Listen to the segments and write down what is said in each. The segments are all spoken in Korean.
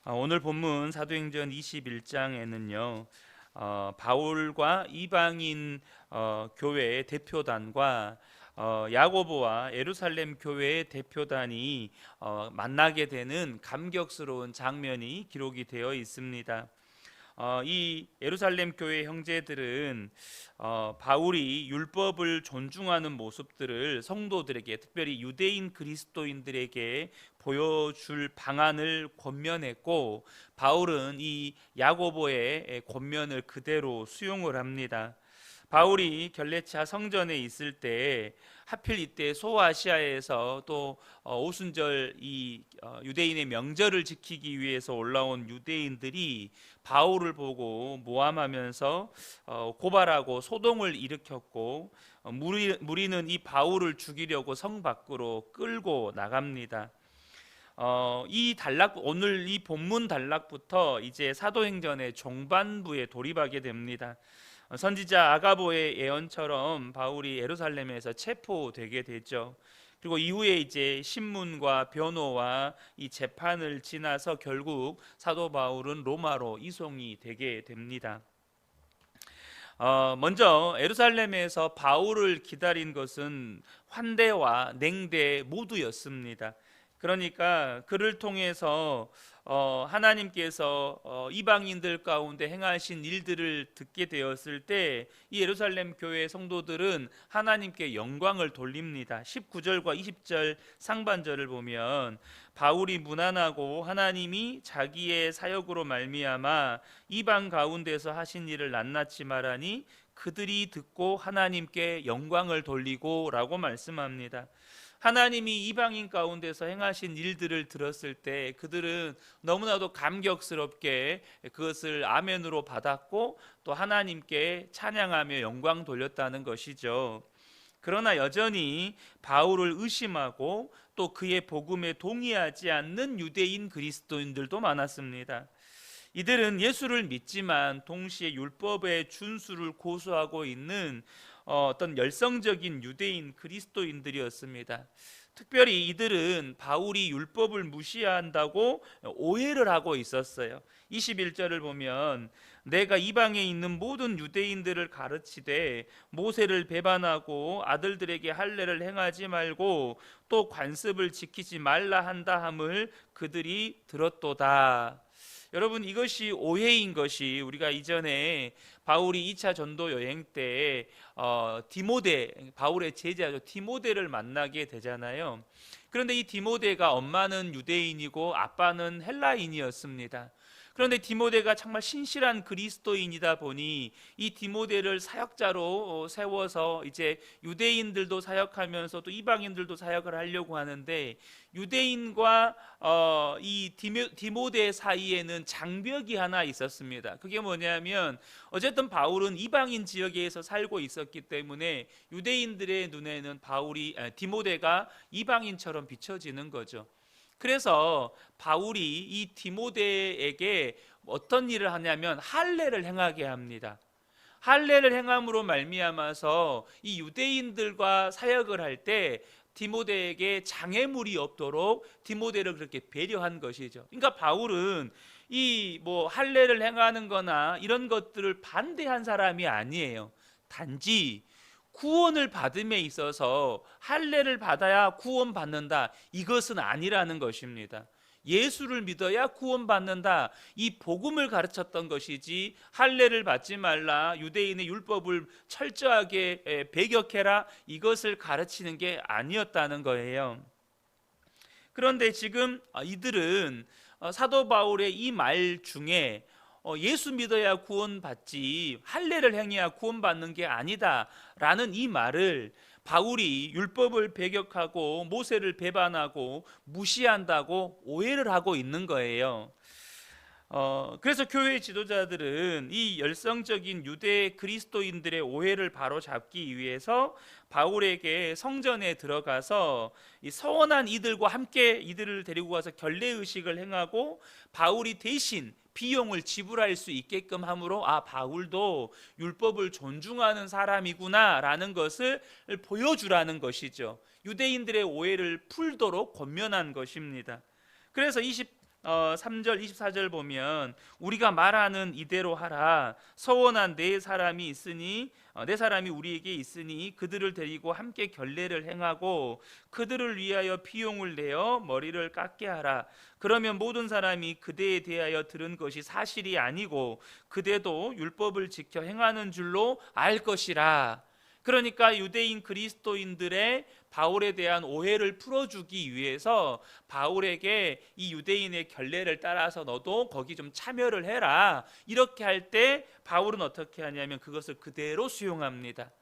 오늘 본문 사도행전 21장에는요, 바울과 이방인 교회의 대표단과 야고보와 예루살렘 교회의 대표단이 만나게 되는 감격스러운 장면이 기록이 되어 있습니다. 이 예루살렘 교회 형제들은 바울이 율법을 존중하는 모습들을 성도들에게, 특별히 유대인 그리스도인들에게 보여줄 방안을 권면했고, 바울은 이 야고보의 권면을 그대로 수용을 합니다. 바울이 결레차 성전에 있을 때 하필 이때 소아시아에서 또 오순절 이 유대인의 명절을 지키기 위해서 올라온 유대인들이 바울을 보고 모함하면서 고발하고 소동을 일으켰고, 무리는 이 바울을 죽이려고 성 밖으로 끌고 나갑니다. 오늘 이 본문 단락부터 이제 사도행전의 종반부에 돌입하게 됩니다. 선지자 아가보의 예언처럼 바울이 예루살렘에서 체포되게 되죠. 그리고 이후에 이제 신문과 변호와 이 재판을 지나서 결국 사도 바울은 로마로 이송이 되게 됩니다. 먼저 예루살렘에서 바울을 기다린 것은 환대와 냉대 모두였습니다. 그러니까 그를 통해서 하나님께서 이방인들 가운데 행하신 일들을 듣게 되었을 때 이 예루살렘 교회 성도들은 하나님께 영광을 돌립니다. 19절과 20절 상반절을 보면 바울이 무난하고 하나님이 자기의 사역으로 말미암아 이방 가운데서 하신 일을 낱낱이 말하니 그들이 듣고 하나님께 영광을 돌리고 라고 말씀합니다. 하나님이 이방인 가운데서 행하신 일들을 들었을 때 그들은 너무나도 감격스럽게 그것을 아멘으로 받았고 또 하나님께 찬양하며 영광 돌렸다는 것이죠. 그러나 여전히 바울을 의심하고 또 그의 복음에 동의하지 않는 유대인 그리스도인들도 많았습니다. 이들은 예수를 믿지만 동시에 율법의 준수를 고수하고 있는 어떤 열성적인 유대인 그리스도인들이었습니다. 특별히 이들은 바울이 율법을 무시한다고 오해를 하고 있었어요. 21절을 보면 내가 이방에 있는 모든 유대인들을 가르치되 모세를 배반하고 아들들에게 할례를 행하지 말고 또 관습을 지키지 말라 한다 함을 그들이 들었도다. 여러분, 이것이 오해인 것이 우리가 이전에 바울이 2차 전도 여행 때 디모데, 바울의 제자죠, 디모데를 만나게 되잖아요. 그런데 이 디모데가 엄마는 유대인이고 아빠는 헬라인이었습니다. 그런데 디모데가 정말 신실한 그리스도인이다 보니 이 디모데를 사역자로 세워서 이제 유대인들도 사역하면서 또 이방인들도 사역을 하려고 하는데, 유대인과 이 디모데 사이에는 장벽이 하나 있었습니다. 그게 뭐냐면 어쨌든 바울은 이방인 지역에서 살고 있었기 때문에 유대인들의 눈에는 디모데가 이방인처럼 비춰지는 거죠. 그래서 바울이 이 디모데에게 어떤 일을 하냐면 할례를 행하게 합니다. 할례를 행함으로 말미암아서 이 유대인들과 사역을 할 때 디모데에게 장애물이 없도록 디모데를 그렇게 배려한 것이죠. 그러니까 바울은 이 할례를 행하는 거나 이런 것들을 반대한 사람이 아니에요. 단지 구원을 받음에 있어서 할례를 받아야 구원받는다, 이것은 아니라는 것입니다. 예수를 믿어야 구원받는다, 이 복음을 가르쳤던 것이지 할례를 받지 말라, 유대인의 율법을 철저하게 배격해라, 이것을 가르치는 게 아니었다는 거예요. 그런데 지금 이들은 사도 바울의 이 말 중에 예수 믿어야 구원받지 할례를 행해야 구원받는 게 아니다라는 이 말을 바울이 율법을 배격하고 모세를 배반하고 무시한다고 오해를 하고 있는 거예요. 그래서 교회 지도자들은 이 열성적인 유대 그리스도인들의 오해를 바로잡기 위해서 바울에게 성전에 들어가서 이 서원한 이들과 함께 이들을 데리고 가서 결례의식을 행하고 바울이 대신 비용을 지불할 수 있게끔 함으로 바울도 율법을 존중하는 사람이구나 라는 것을 보여주라는 것이죠. 유대인들의 오해를 풀도록 권면한 것입니다. 그래서 3절 24절 보면 우리가 말하는 이대로 하라. 서원한 네 사람이 있으니 네 사람이 우리에게 있으니 그들을 데리고 함께 결례를 행하고 그들을 위하여 비용을 내어 머리를 깎게 하라. 그러면 모든 사람이 그대에 대하여 들은 것이 사실이 아니고 그대도 율법을 지켜 행하는 줄로 알 것이라. 그러니까 유대인 그리스도인들의 바울에 대한 오해를 풀어주기 위해서 바울에게 이 유대인의 결례를 따라서 너도 거기 좀 참여를 해라. 이렇게 할 때 바울은 어떻게 하냐면 그것을 그대로 수용합니다.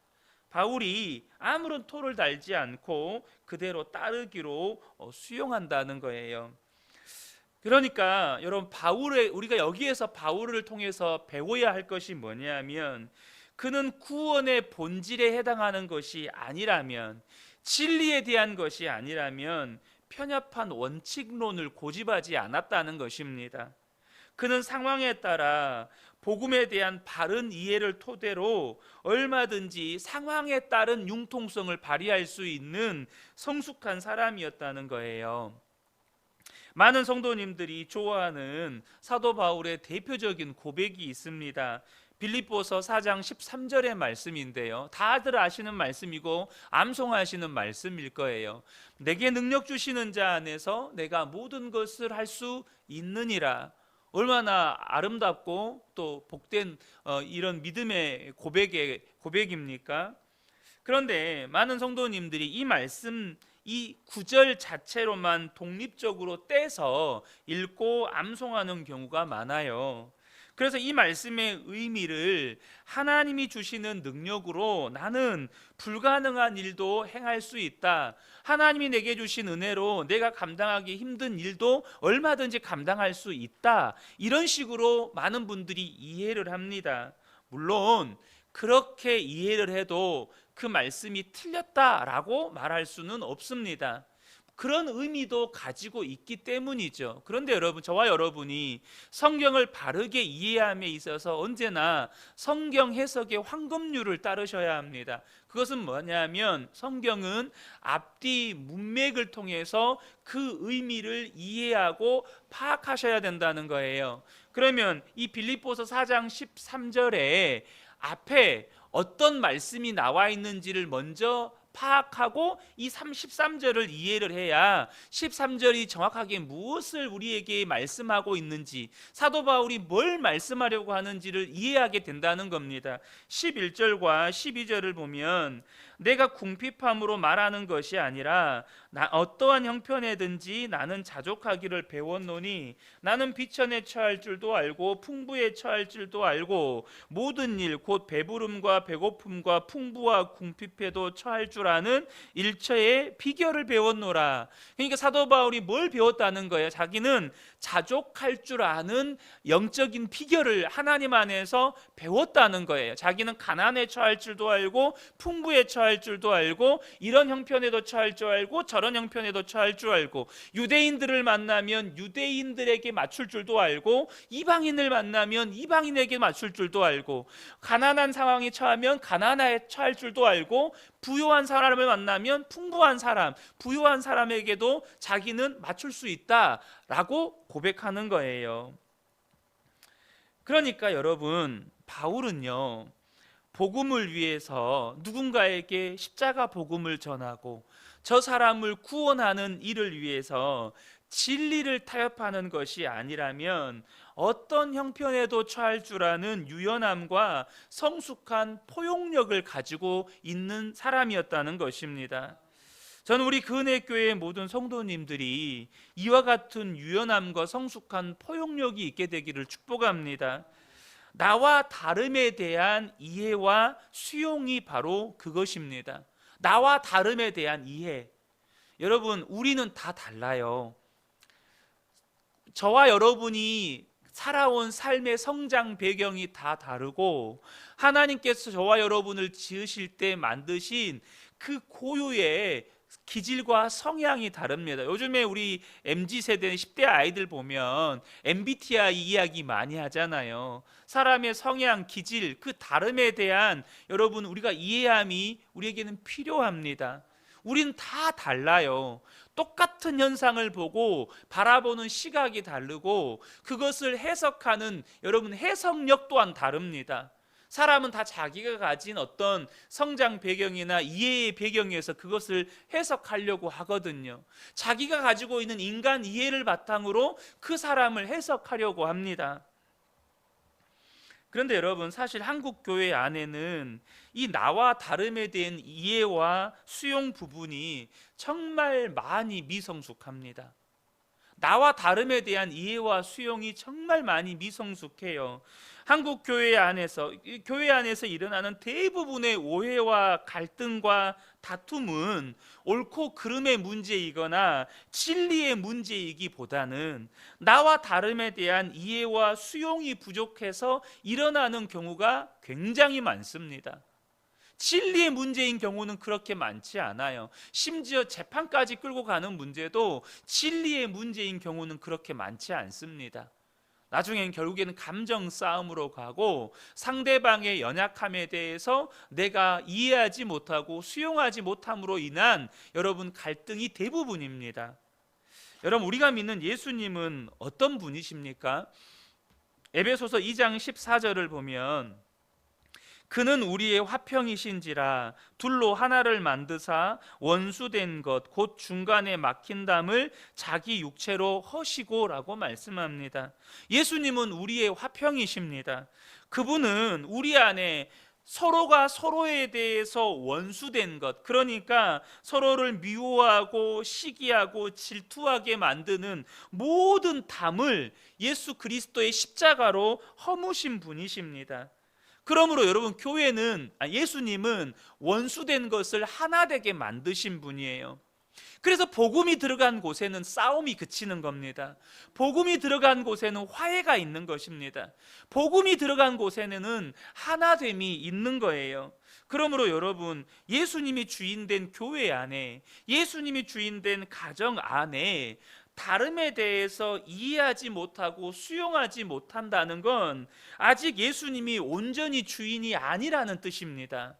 바울이 아무런 토를 달지 않고 그대로 따르기로 수용한다는 거예요. 그러니까 여러분 우리가 여기에서 바울을 통해서 배워야 할 것이 뭐냐면 그는 구원의 본질에 해당하는 것이 아니라면 진리에 대한 것이 아니라면 편협한 원칙론을 고집하지 않았다는 것입니다. 그는 상황에 따라 복음에 대한 바른 이해를 토대로 얼마든지 상황에 따른 융통성을 발휘할 수 있는 성숙한 사람이었다는 거예요. 많은 성도님들이 좋아하는 사도 바울의 대표적인 고백이 있습니다. 빌립보서 4장 13절의 말씀인데요. 다들 아시는 말씀이고 암송하시는 말씀일 거예요. 내게 능력 주시는 자 안에서 내가 모든 것을 할 수 있느니라. 얼마나 아름답고 또 복된 이런 믿음의 고백입니까? 그런데 많은 성도님들이 이 말씀 이 구절 자체로만 독립적으로 떼서 읽고 암송하는 경우가 많아요. 그래서 이 말씀의 의미를 하나님이 주시는 능력으로 나는 불가능한 일도 행할 수 있다. 하나님이 내게 주신 은혜로 내가 감당하기 힘든 일도 얼마든지 감당할 수 있다. 이런 식으로 많은 분들이 이해를 합니다. 물론 그렇게 이해를 해도 그 말씀이 틀렸다라고 말할 수는 없습니다. 그런 의미도 가지고 있기 때문이죠. 그런데 여러분, 저와 여러분이 성경을 바르게 이해함에 있어서 언제나 성경 해석의 황금률을 따르셔야 합니다. 그것은 뭐냐면 성경은 앞뒤 문맥을 통해서 그 의미를 이해하고 파악하셔야 된다는 거예요. 그러면 이 빌립보서 4장 13절에 앞에 어떤 말씀이 나와 있는지를 먼저 파악하고 이 13절을 이해를 해야 13절이 정확하게 무엇을 우리에게 말씀하고 있는지, 사도 바울이 뭘 말씀하려고 하는지를 이해하게 된다는 겁니다. 11절과 12절을 보면 내가 궁핍함으로 말하는 것이 아니라 어떠한 형편에든지 나는 자족하기를 배웠노니 나는 비천에 처할 줄도 알고 풍부에 처할 줄도 알고 모든 일 곧 배부름과 배고픔과 풍부와 궁핍에도 처할 줄 아는 일처의 비결을 배웠노라. 그러니까 사도 바울이 뭘 배웠다는 거예요? 자기는 자족할 줄 아는 영적인 비결을 하나님 안에서 배웠다는 거예요. 자기는 가난에 처할 줄도 알고 풍부에 처할 줄도 알고 이런 형편에도 처할 줄 알고 저런 형편에도 처할 줄 알고 유대인들을 만나면 유대인들에게 맞출 줄도 알고 이방인을 만나면 이방인에게 맞출 줄도 알고 가난한 상황에 처하면 가난에 처할 줄도 알고 부유한 사람을 만나면 풍부한 사람, 부유한 사람에게도 자기는 맞출 수 있다라고 고백하는 거예요. 그러니까 여러분, 바울은요, 복음을 위해서 누군가에게 십자가 복음을 전하고 저 사람을 구원하는 일을 위해서 진리를 타협하는 것이 아니라면 어떤 형편에도 처할 줄 아는 유연함과 성숙한 포용력을 가지고 있는 사람이었다는 것입니다. 저는 우리 근혜교회의 모든 성도님들이 이와 같은 유연함과 성숙한 포용력이 있게 되기를 축복합니다. 나와 다름에 대한 이해와 수용이 바로 그것입니다. 나와 다름에 대한 이해. 여러분, 우리는 다 달라요. 저와 여러분이 살아온 삶의 성장 배경이 다 다르고 하나님께서 저와 여러분을 지으실 때 만드신 그 고유의 기질과 성향이 다릅니다. 요즘에 우리 MZ세대 10대 아이들 보면 MBTI 이야기 많이 하잖아요. 사람의 성향, 기질, 그 다름에 대한 여러분 우리가 이해함이 우리에게는 필요합니다. 우린 다 달라요. 똑같은 현상을 보고 바라보는 시각이 다르고 그것을 해석하는 여러분 해석력 또한 다릅니다. 사람은 다 자기가 가진 어떤 성장 배경이나 이해의 배경에서 그것을 해석하려고 하거든요. 자기가 가지고 있는 인간 이해를 바탕으로 그 사람을 해석하려고 합니다. 그런데 여러분, 사실 한국 교회 안에는 이 나와 다름에 대한 이해와 수용 부분이 정말 많이 미성숙합니다. 나와 다름에 대한 이해와 수용이 정말 많이 미성숙해요. 한국 교회 안에서 일어나는 대부분의 오해와 갈등과 다툼은 옳고 그름의 문제이거나 진리의 문제이기보다는 나와 다름에 대한 이해와 수용이 부족해서 일어나는 경우가 굉장히 많습니다. 진리의 문제인 경우는 그렇게 많지 않아요. 심지어 재판까지 끌고 가는 문제도 진리의 문제인 경우는 그렇게 많지 않습니다. 나중엔 결국에는 감정 싸움으로 가고 상대방의 연약함에 대해서 내가 이해하지 못하고 수용하지 못함으로 인한 여러분 갈등이 대부분입니다. 여러분, 우리가 믿는 예수님은 어떤 분이십니까? 에베소서 2장 14절을 보면 그는 우리의 화평이신지라 둘로 하나를 만드사 원수된 것 곧 중간에 막힌 담을 자기 육체로 허시고 라고 말씀합니다. 예수님은 우리의 화평이십니다. 그분은 우리 안에 서로가 서로에 대해서 원수된 것, 그러니까 서로를 미워하고 시기하고 질투하게 만드는 모든 담을 예수 그리스도의 십자가로 허무신 분이십니다. 그러므로 여러분, 예수님은 원수된 것을 하나 되게 만드신 분이에요. 그래서 복음이 들어간 곳에는 싸움이 그치는 겁니다. 복음이 들어간 곳에는 화해가 있는 것입니다. 복음이 들어간 곳에는 하나됨이 있는 거예요. 그러므로 여러분, 예수님이 주인된 교회 안에, 예수님이 주인된 가정 안에 다름에 대해서 이해하지 못하고 수용하지 못한다는 건 아직 예수님이 온전히 주인이 아니라는 뜻입니다.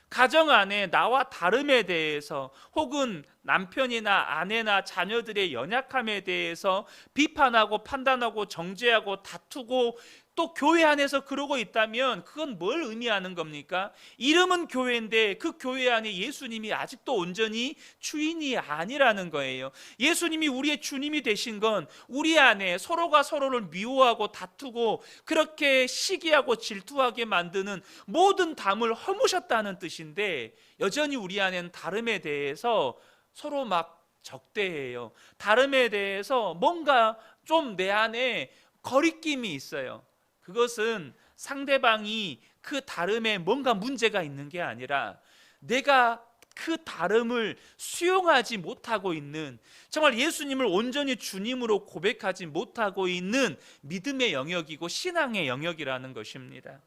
가정 안에 나와 다름에 대해서 혹은 남편이나 아내나 자녀들의 연약함에 대해서 비판하고 판단하고 정죄하고 다투고 또 교회 안에서 그러고 있다면 그건 뭘 의미하는 겁니까? 이름은 교회인데 그 교회 안에 예수님이 아직도 온전히 주인이 아니라는 거예요. 예수님이 우리의 주님이 되신 건 우리 안에 서로가 서로를 미워하고 다투고 그렇게 시기하고 질투하게 만드는 모든 담을 허무셨다는 뜻인데, 여전히 우리 안에는 다름에 대해서 서로 막 적대해요. 다름에 대해서 뭔가 좀 내 안에 거리낌이 있어요. 그것은 상대방이 그 다름에 뭔가 문제가 있는 게 아니라 내가 그 다름을 수용하지 못하고 있는, 정말 예수님을 온전히 주님으로 고백하지 못하고 있는 믿음의 영역이고 신앙의 영역이라는 것입니다.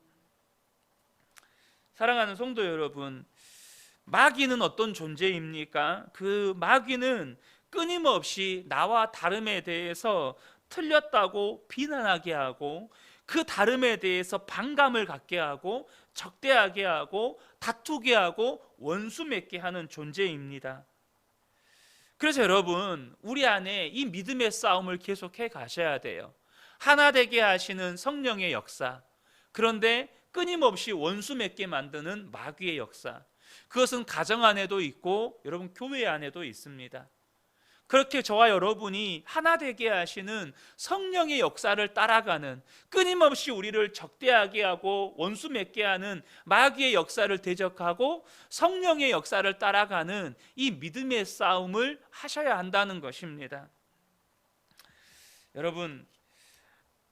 사랑하는 성도 여러분, 마귀는 어떤 존재입니까? 그 마귀는 끊임없이 나와 다름에 대해서 틀렸다고 비난하게 하고 그 다름에 대해서 반감을 갖게 하고 적대하게 하고 다투게 하고 원수 맺게 하는 존재입니다. 그래서 여러분, 우리 안에 이 믿음의 싸움을 계속해 가셔야 돼요. 하나 되게 하시는 성령의 역사, 그런데 끊임없이 원수 맺게 만드는 마귀의 역사, 그것은 가정 안에도 있고 여러분 교회 안에도 있습니다. 그렇게 저와 여러분이 하나 되게 하시는 성령의 역사를 따라가는, 끊임없이 우리를 적대하게 하고 원수 맺게 하는 마귀의 역사를 대적하고 성령의 역사를 따라가는 이 믿음의 싸움을 하셔야 한다는 것입니다. 여러분,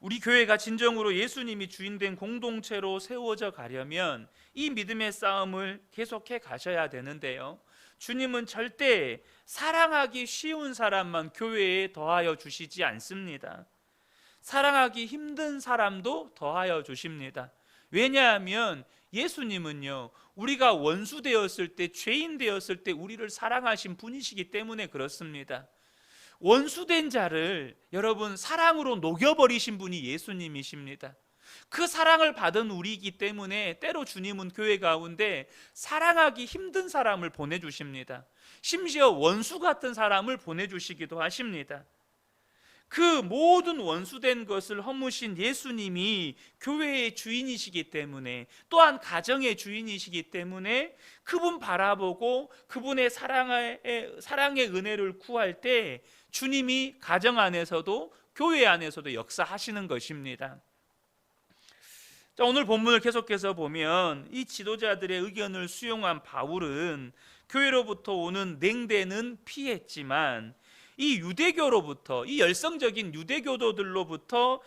우리 교회가 진정으로 예수님이 주인된 공동체로 세워져 가려면 이 믿음의 싸움을 계속해 가셔야 되는데요, 주님은 절대 사랑하기 쉬운 사람만 교회에 더하여 주시지 않습니다. 사랑하기 힘든 사람도 더하여 주십니다. 왜냐하면 예수님은요, 우리가 원수 되었을 때, 죄인 되었을 때 우리를 사랑하신 분이시기 때문에 그렇습니다. 원수된 자를 여러분 사랑으로 녹여버리신 분이 예수님이십니다. 그 사랑을 받은 우리이기 때문에 때로 주님은 교회 가운데 사랑하기 힘든 사람을 보내주십니다. 심지어 원수 같은 사람을 보내주시기도 하십니다. 그 모든 원수된 것을 허무신 예수님이 교회의 주인이시기 때문에, 또한 가정의 주인이시기 때문에 그분 바라보고 그분의 사랑의 은혜를 구할 때 주님이 가정 안에서도 교회 안에서도 역사하시는 것입니다. 자, 오늘 본문을 계속해서 보면 이 지도자들의 의견을 수용한 바울은 교회로부터 오는 냉대는 피했지만 이 유대교로부터, 이 열성적인 유대교도들로부터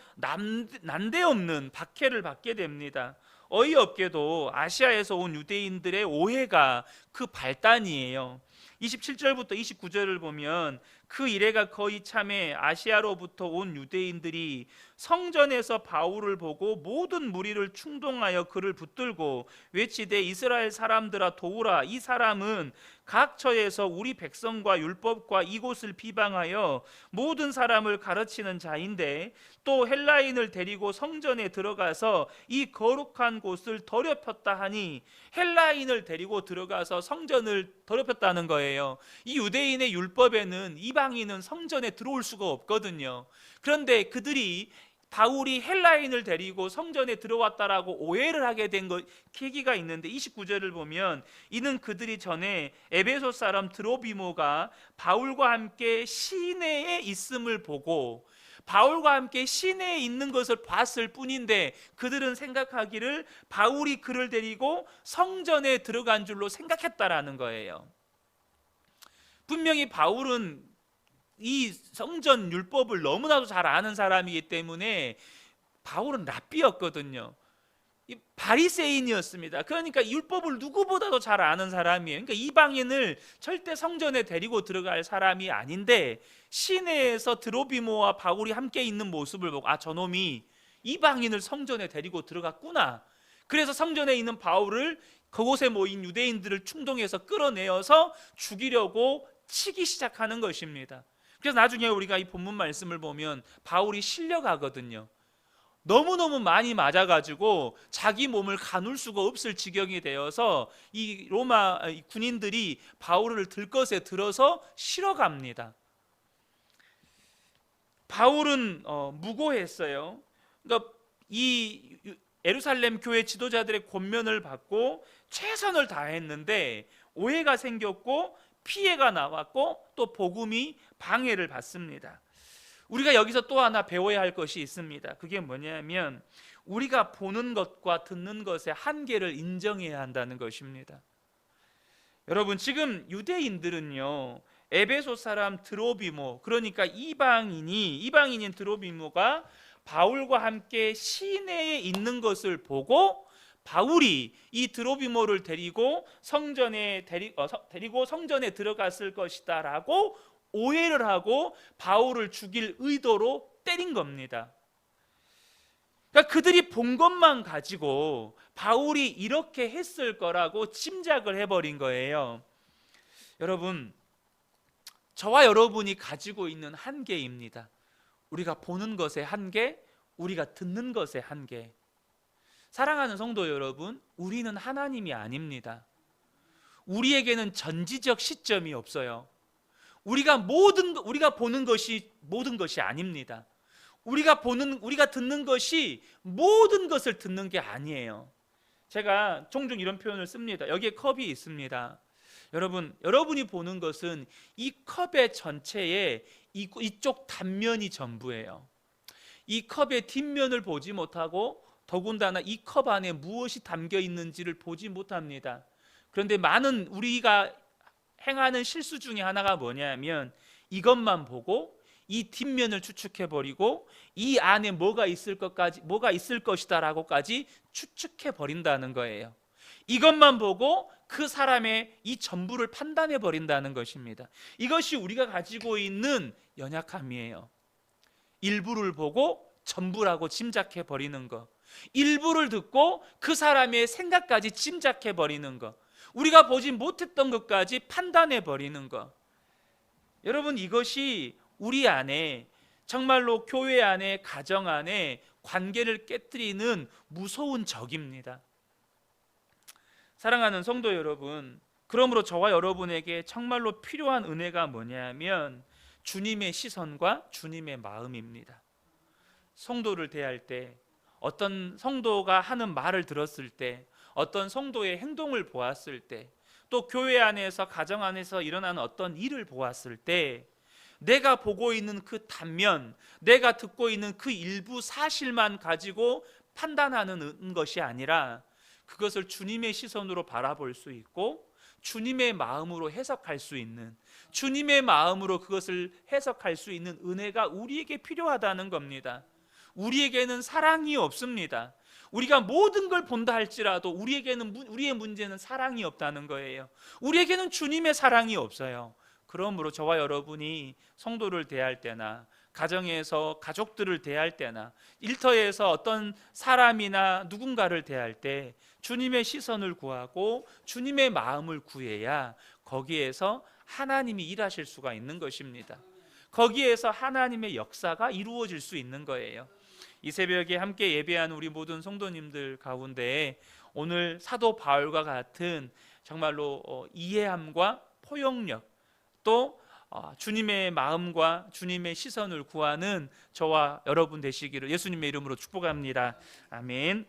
난데없는 박해를 받게 됩니다. 어이없게도 아시아에서 온 유대인들의 오해가 그 발단이에요. 27절부터 29절을 보면 그 이래가 거의 참에 아시아로부터 온 유대인들이 성전에서 바울을 보고 모든 무리를 충동하여 그를 붙들고 외치되 이스라엘 사람들아 도우라, 이 사람은 각 처에서 우리 백성과 율법과 이곳을 비방하여 모든 사람을 가르치는 자인데 또 헬라인을 데리고 성전에 들어가서 이 거룩한 곳을 더럽혔다 하니, 헬라인을 데리고 들어가서 성전을 더럽혔다는 거예요. 이 유대인의 율법에는 이방인은 성전에 들어올 수가 없거든요. 그런데 그들이 바울이 헬라인을 데리고 성전에 들어왔다라고 오해를 하게 된 계기가 있는데 29절을 보면 이는 그들이 전에 에베소 사람 드로비모가 바울과 함께 시내에 있음을 보고, 바울과 함께 시내에 있는 것을 봤을 뿐인데 그들은 생각하기를 바울이 그를 데리고 성전에 들어간 줄로 생각했다라는 거예요. 분명히 바울은 이 성전 율법을 너무나도 잘 아는 사람이기 때문에 바울은 랍비였거든요. 바리새인이었습니다. 그러니까 율법을 누구보다도 잘 아는 사람이에요. 그러니까 이방인을 절대 성전에 데리고 들어갈 사람이 아닌데 시내에서 드로비모와 바울이 함께 있는 모습을 보고 저놈이 이방인을 성전에 데리고 들어갔구나. 그래서 성전에 있는 바울을 그곳에 모인 유대인들을 충동해서 끌어내어서 죽이려고 치기 시작하는 것입니다. 그래서 나중에 우리가 이 본문 말씀을 보면 바울이 실려가거든요. 너무너무 많이 맞아가지고 자기 몸을 가눌 수가 없을 지경이 되어서 이 로마 군인들이 바울을 들것에 들어서 실어갑니다. 바울은 무고했어요. 그러니까 이 예루살렘 교회 지도자들의 권면을 받고 최선을 다했는데 오해가 생겼고 피해가 나왔고 또 복음이 방해를 받습니다. 우리가 여기서 또 하나 배워야 할 것이 있습니다. 그게 뭐냐면 우리가 보는 것과 듣는 것의 한계를 인정해야 한다는 것입니다. 여러분, 지금 유대인들은요, 에베소 사람 드로비모, 그러니까 이방인인 드로비모가 바울과 함께 시내에 있는 것을 보고 바울이 이 드로비모를 데리고 성전에 들어갔을 것이다라고 오해를 하고 바울을 죽일 의도로 때린 겁니다. 그러니까 그들이 본 것만 가지고 바울이 이렇게 했을 거라고 짐작을 해버린 거예요. 여러분, 저와 여러분이 가지고 있는 한계입니다. 우리가 보는 것의 한계, 우리가 듣는 것의 한계. 사랑하는 성도 여러분, 우리는 하나님이 아닙니다. 우리에게는 전지적 시점이 없어요. 우리가 보는 것이 모든 것이 아닙니다. 우리가 듣는 것이 모든 것을 듣는 게 아니에요. 제가 종종 이런 표현을 씁니다. 여기에 컵이 있습니다. 여러분이 보는 것은 이 컵의 전체에 이쪽 단면이 전부예요. 이 컵의 뒷면을 보지 못하고 더군다나 이 컵 안에 무엇이 담겨 있는지를 보지 못합니다. 그런데 많은 우리가 행하는 실수 중에 하나가 뭐냐면 이것만 보고 이 뒷면을 추측해버리고 이 안에 뭐가 있을 것이다라고까지 추측해버린다는 거예요. 이것만 보고 그 사람의 이 전부를 판단해버린다는 것입니다. 이것이 우리가 가지고 있는 연약함이에요. 일부를 보고 전부라고 짐작해버리는 것, 일부를 듣고 그 사람의 생각까지 짐작해버리는 것, 우리가 보지 못했던 것까지 판단해버리는 것. 여러분, 이것이 우리 안에 정말로 교회 안에, 가정 안에 관계를 깨뜨리는 무서운 적입니다. 사랑하는 성도 여러분, 그러므로 저와 여러분에게 정말로 필요한 은혜가 뭐냐면 주님의 시선과 주님의 마음입니다. 성도를 대할 때, 어떤 성도가 하는 말을 들었을 때, 어떤 성도의 행동을 보았을 때, 또 교회 안에서, 가정 안에서 일어나는 어떤 일을 보았을 때, 내가 보고 있는 그 단면, 내가 듣고 있는 그 일부 사실만 가지고 판단하는 것이 아니라 그것을 주님의 시선으로 바라볼 수 있고 주님의 마음으로 해석할 수 있는, 주님의 마음으로 그것을 해석할 수 있는 은혜가 우리에게 필요하다는 겁니다. 우리에게는 사랑이 없습니다. 우리가 모든 걸 본다 할지라도 우리의 문제는 사랑이 없다는 거예요. 우리에게는 주님의 사랑이 없어요. 그러므로 저와 여러분이 성도를 대할 때나, 가정에서 가족들을 대할 때나, 일터에서 어떤 사람이나 누군가를 대할 때 주님의 시선을 구하고 주님의 마음을 구해야 거기에서 하나님이 일하실 수가 있는 것입니다. 거기에서 하나님의 역사가 이루어질 수 있는 거예요. 이 새벽에 함께 예배하는 우리 모든 성도님들 가운데 오늘 사도 바울과 같은 정말로 이해함과 포용력, 또 주님의 마음과 주님의 시선을 구하는 저와 여러분 되시기를 예수님의 이름으로 축복합니다. 아멘.